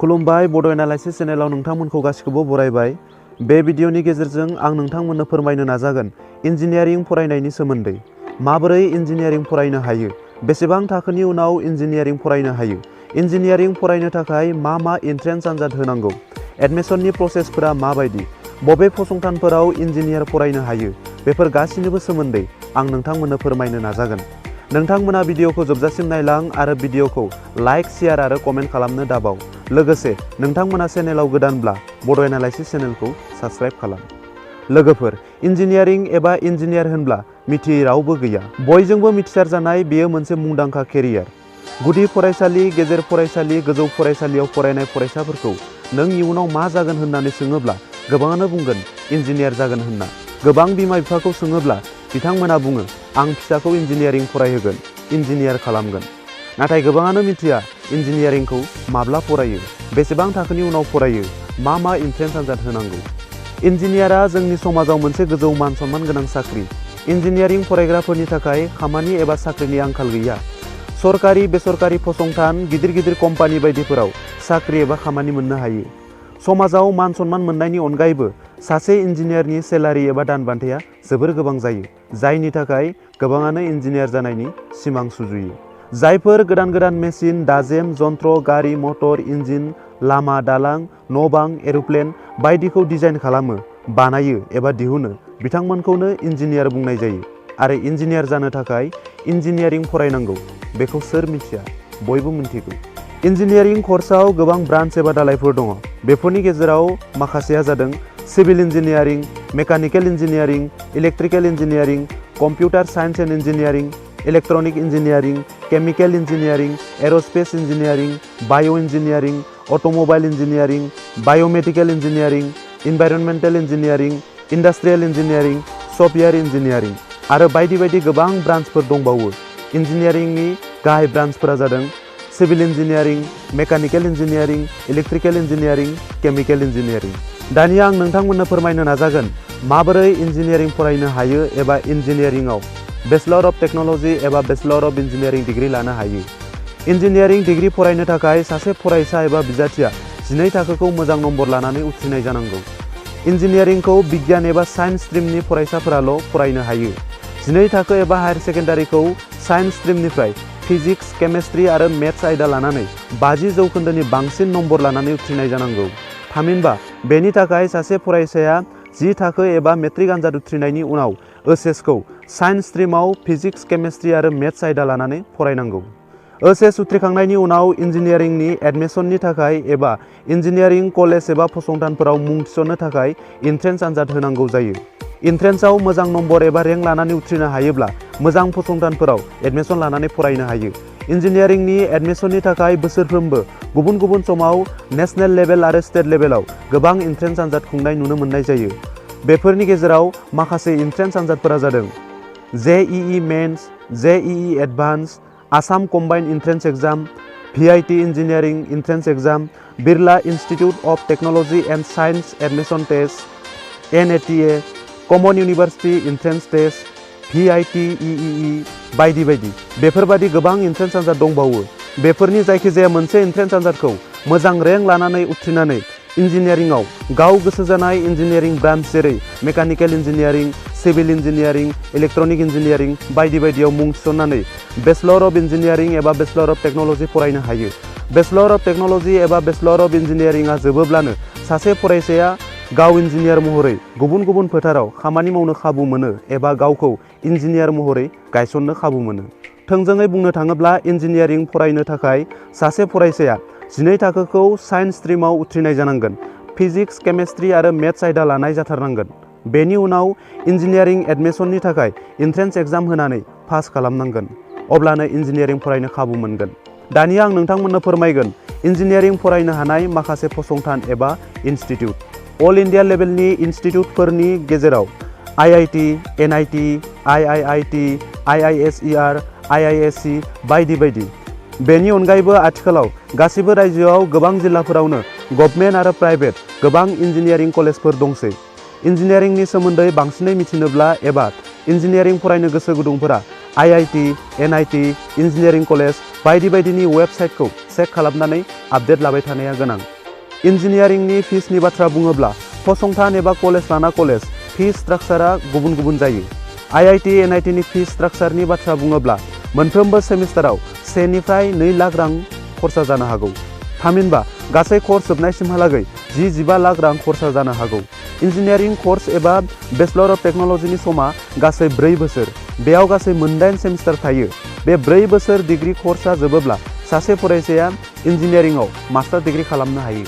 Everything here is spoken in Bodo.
खुलुमबाय बड' एनालाइसिस चेनेलाव नोंथांमोनखौ गासिखौबो बरायबाय। बे भिडिअनि गेजेरजों आं नोंथांमोननो फोरमायनो नाजागोन इन्जिनियारिं फरायनायनि सोमोन्दै। माबोरै इन्जिनियारिं फरायनो हायो, बेसेबां थाखोनि उनाव इन्जिनियारिं फरायनो हायो, इन्जिनियारिं फरायनो थाखाय मा एन्ट्रेन्स आनजाद होनांगौ, एडमिसननि प्रसेसफोरा माबायदि, बबे फसंथानफोराव इन्जिनियार फरायनो हायो, बेफोर गासिनिबो सोमोन्दै आं नोंथांमोननो फोरमायनो नाजागोन। नोंथांमोना भिडिअखौ जोबजासिम नायलां आरो भिडिअखौ लाइक, शेयार आरो कमेन्ट खालामनो दाबाव। लोगोसे नोंथांमोना चेनेलाव गोदानब्ला बड' एनालाइसिस चेनेलखौ साबस्क्राइब खालाम। लोगोफोर, इन्जिनियारिं एबा इन्जिनियार होनब्ला मिथियै रावबो गैया। बयजोंबो मिथिसार जानाय बेयो मोनसे मुंदांखा केरियार। गुदि फरायसालि, गेजेर फरायसालि, गोजौ फरायसालियाव फरायनाय फरायसाफोरखौ नों इयुनाव मा जागोन होननानै सोङोब्ला गोबाङानो बुंगोन इन्जिनियार जागोन होनना। गोबां बिमा बिफाखौ सोङोब्ला बिथांमोना बुङो आं फिसाखौ इन्जिनियारिं फरायहोगोन, इन्जिनियार खालामगोन। नाथाय गोबाङानो मिथिया इन्जिनियारिंखौ माब्ला फरायो, बेसेबां थाखोनि उनाव फरायो, मा एन्ट्रेन्स आनजाद होनांगौ। इन्जिनियारा जोंनि समाजाव मोनसे गोजौ मान सन्मान गोनां साख्रि। इन्जिनियारिं फरायग्राफोरनि थाखाय खामानि एबा साख्रिनि आंखाल गैया। सरकारि, बेसरकारि फसंथान, गिदिर गिदिर कम्पानि बायदिफोराव साख्रि एबा खामानि मोननो हायो। समाजाव मान सन्मान मोननायनि अनगायैबो सासे इन्जिनियारनि सेलारि एबा दानबान्थाया जोबोर गोबां जायो, जायनि थाखाय गोबाङानो इन्जिनियार जानायनि सिमां सुजुयो। जायफोर गोदान मेसिन, दाजेम, जन्थ्र, गारि मटर, इन्जिन, लामा, दालां, न' बां, एर'प्लेन बायदिखौ डिजाइन खालामो, बानायो एबा दिहुनो, बिथांमोनखौनो इन्जिनियार बुंनाय जायो। आरो इन्जिनियार जानो थाखाय इन्जिनियारिं फरायनांगौ, बेखौ सोर मिथिया, बयबो मिन्थिगौ। इन्जिनियारिं कर्सआव गोबां ब्रान्च एबा दालाइफोर दङ। बेफोरनि गेजेराव माखासेया जादों civil engineering, mechanical engineering, electrical engineering, computer science and engineering, electronic engineering, chemical engineering, aerospace engineering, bio' engineering, automobile engineering, biomedical engineering, environmental engineering, industrial engineering, software engineering आरो बायदि बायदि गोबां ब्रान्चफोर दंबावो। इन्जिनियारिंनि गाहाय ब्रान्चफोरा जादों civil engineering, mechanical engineering, electrical engineering, chemical engineering. दानिया आं नोंथांमोननो फोरमायनो नाजागोन माबोरै इन्जिनियारिं फरायनो हायो एबा इन्जिनियारिंआव बेचलर अफ टेक्न'लजि एबा बेचलर अफ इन्जिनियारिं डिग्री लानो हायो। इन्जिनियारिं डिग्री फरायनो थाखाय सासे फरायसा एबा बिजाथिया 12 थाखोखौ मोजां नम्बर लानानै उथ्रिनाय जानांगौ। इन्जिनियारिंखौ बिगियान एबा साइन्स स्ट्रिमनि फरायसाफोराल' फरायनो हायो। 12 थाखो एबा हायार सेकेन्डारिखौ साइन्स स्ट्रिमनिफ्राय फिजिक्स, केमेस्ट्रि आरो मेथ्स आयदा लानानै 50 जौखोन्दोनि बांसिन नम्बर लानानै उथ्रिनाय जानांगौ। थामहिनबा बेनि थाखाय सासे फरायसाया 10 थाखो एबा मेट्रिक आनजाद उथ्रिनायनि उनाव ओएचएसखौ साइन्स स्ट्रिमाव फिजिक्स, केमेस्ट्रि आरो मेथ्स आयदा लानानै फरायनांगौ। ओएचएस उथ्रिखांनायनि उनाव इन्जिनियारिंनि एडमिसननि थाखाय एबा इन्जिनियारिं कलेज एबा फसंथानफोराव मुं थिसननो थाखाय एन्ट्रेन्स आनजाद होनांगौ जायो। एन्ट्रेन्सआव मोजां नम्बर एबा रेंक लानानै उथ्रिनो हायोब्ला मोजां फसंथानफोराव एडमिसन लानानै फरायनो हायो। इन्जिनियारिंनि एडमिसननि थाखाय बोसोरफ्रोमबो गुबुन गुबुन समाव नेशनेल लेभेल आरो स्टेट लेभेलाव गोबां एन्ट्रेन्स आनजाद खुंनाय नुनो मोननाय जायो। बेफोरनि गेजेराव माखासे एन्ट्रेन्स आनजादफोरा जादों JEE mains, JEE advance, Assam combined entrance exam, VIT engineering entrance exam, Birla institute of technology and science admission test, NIT, common university entrance test, VIT EEE बायदि बायदि। बेफोरबादि गोबां एन्ट्रेन्स आनजाद दंबावो। बेफोरनि जायखिजाया मोनसे एन्ट्रेन्स आनजादखौ मोजां रेंक लानानै उथ्रिनानै इन्जिनियारिंआव गाव गोसो जानाय इन्जिनियारिं ब्रान्च जेरै mechanical engineering, civil engineering, electronic engineering बायदि बायदियाव मुं थिसननानै बेचलर अफ इन्जिनियारिं एबा बेचलर अफ टेक्न'लजि फरायनो हायो। बेचलर अफ टेक्न'लजि एबा बेचलर अफ इन्जिनियारिंआ जोबोब्लानो सासे फरायसाया गाव इन्जिनियार महरै गुबुन गुबुन फोथाराव खामानि मावनो खाबु मोनो एबा गावखौ इन्जिनियार महरै गायसननो खाबु मोनो। थोंजोङै बुंनो थाङोब्ला इन्जिनियारिं फरायनो थाखाय सासे फरायसाया 12 थाखोखौ साइन्स स्ट्रिमाव उथ्रिनाय जानांगोन। फिजिक्स, केमेस्ट्रि आरो मेथ्स आयदा लानाय जाथारनांगोन। बेनि उनाव इन्जिनियारिं एडमिसननि थाखाय एन्ट्रेन्स एग्जाम होनानै पास खालामनांगोन। अब्लानो इन्जिनियारिं फरायनो खाबु मोनगोन। दानिया आं नोंथांमोननो फोरमायगोन इन्जिनियारिं फरायनो हानाय माखासे फसंथान एबा इनस्टिट्युट। अल इन्डिया लेभेलनि इनस्टिट्युटफोरनि गेजेराव IIT, NIT, IIT, IISER, IISc बायदि बायदि। बेनि अनगायैबो आथिखालाव गासिबो रायजोआव गोबां जिल्लाफोरावनो गभर्नमेन्ट आरो प्राइभेट गोबां इन्जिनियारिं कलेजफोर दंसै। इन्जिनियारिंनि सोमोन्दै बांसिनै मिथिनोब्ला एबा इन्जिनियारिं फरायनो गोसो गुदुंफोरा IIT, NIT, इन्जिनियारिं कलेज बायदि बायदिनि वेबसाइटखौ चेक खालामनानै आपडेट लाबाय थानाया गोनां। इन्जिनियारिंनि फिसनि बाथ्रा बुङोब्ला फसंथान एबा कलेज लाना कलेज फी स्ट्राक्चारा गुबुन गुबुन जायो। IIT NIT नि फी स्ट्राक्चारनि बाथ्रा बुङोब्ला मोनफ्रोमबो सेमिस्टाराव 1 निफ्राय 2 लाख रां खरसा जानो हागौ। थामहिनबा गासै कर्स जोबनायसिमहालागै 10-15 लाख रां खरसा जानो हागौ। इन्जिनियारिं कर्स एबा बेचलर अफ टेक्न'लजिनि समा गासै 4 बोसोर। बेयाव गासै 8 सेमिस्टार थायो। बे 4 बोसोर डिग्री कर्सआ जोबोब्ला सासे फरायसाया इन्जिनियारिंआव मास्टार डिग्री खालामनो हायो।